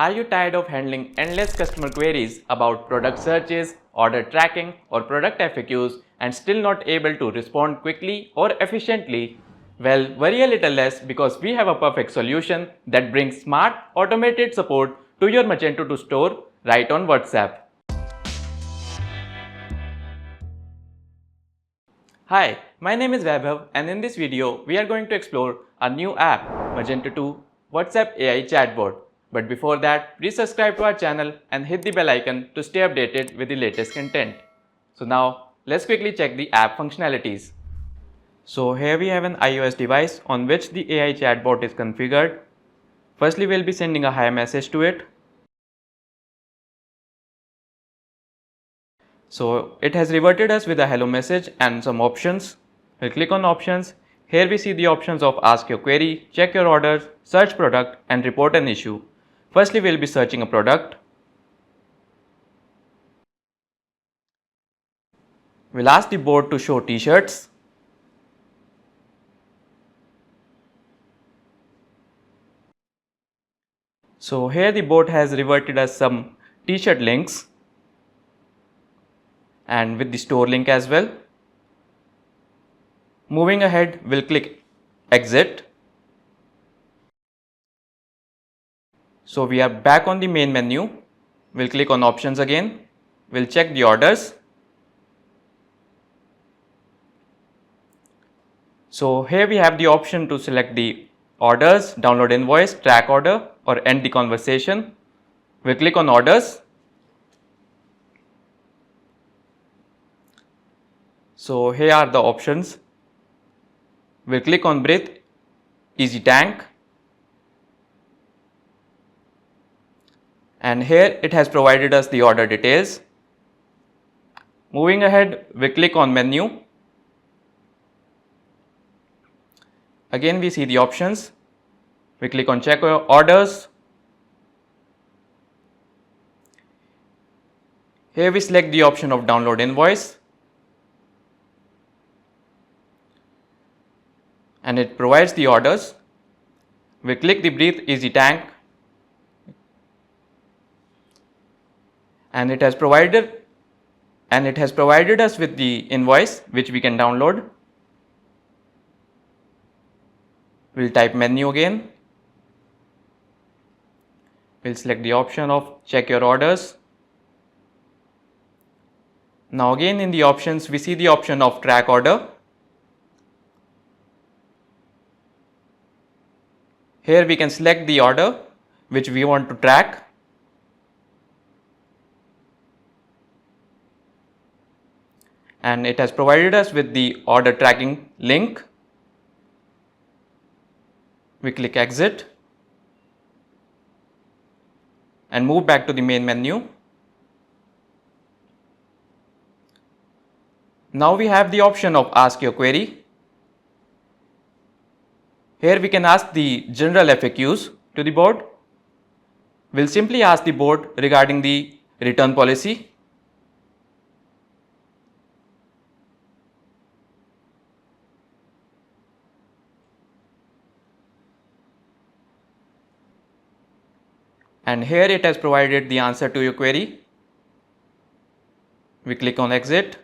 Are you tired of handling endless customer queries about product searches, order tracking, or product FAQs and still not able to respond quickly or efficiently? Well, worry a little less because we have a perfect solution that brings smart, automated support to your Magento 2 store right on WhatsApp. Hi, my name is Vaibhav and in this video we are going to explore a new app, Magento 2 WhatsApp AI Chatbot. But before that, please subscribe to our channel and hit the bell icon to stay updated with the latest content. So now, let's quickly check the app functionalities. So here we have an iOS device on which the AI chatbot is configured. Firstly, we'll be sending a hi message to it. So it has reverted us with a hello message and some options. We'll click on options. Here we see the options of ask your query, check your orders, search product and report an issue. Firstly, we'll be searching a product. We'll ask the bot to show t-shirts. So here the bot has reverted us some t-shirt links and with the store link as well. Moving ahead, we'll click exit. So we are back on the main menu. We'll click on options again. We'll check the orders. So here we have the option to select the orders, download invoice, track order or end the conversation. We'll click on orders. So here are the options. We'll click on breathe, easy tank. And here it has provided us the order details. Moving ahead, we click on menu. Again we see the options. We click on check orders. Here we select the option of download invoice. And it provides the orders. We click the breathe easy tank. And it has provided us with the invoice which we can download. We'll type menu again. We'll select the option of check your orders. Now again in the options we see the option of track order. Here we can select the order which we want to track. And it has provided us with the order tracking link. We click exit and move back to the main menu. Now we have the option of ask your query. Here we can ask the general FAQs to the board. We'll simply ask the board regarding the return policy. And here it has provided the answer to your query. We click on exit.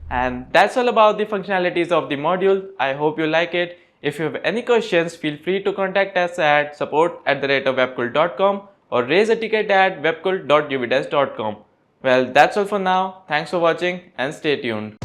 And that's all about the functionalities of the module. I hope you like it. If you have any questions, feel free to contact us at support@webkul.com or raise a ticket at webkul.uvdesk.com. Well, that's all for now. Thanks for watching and stay tuned.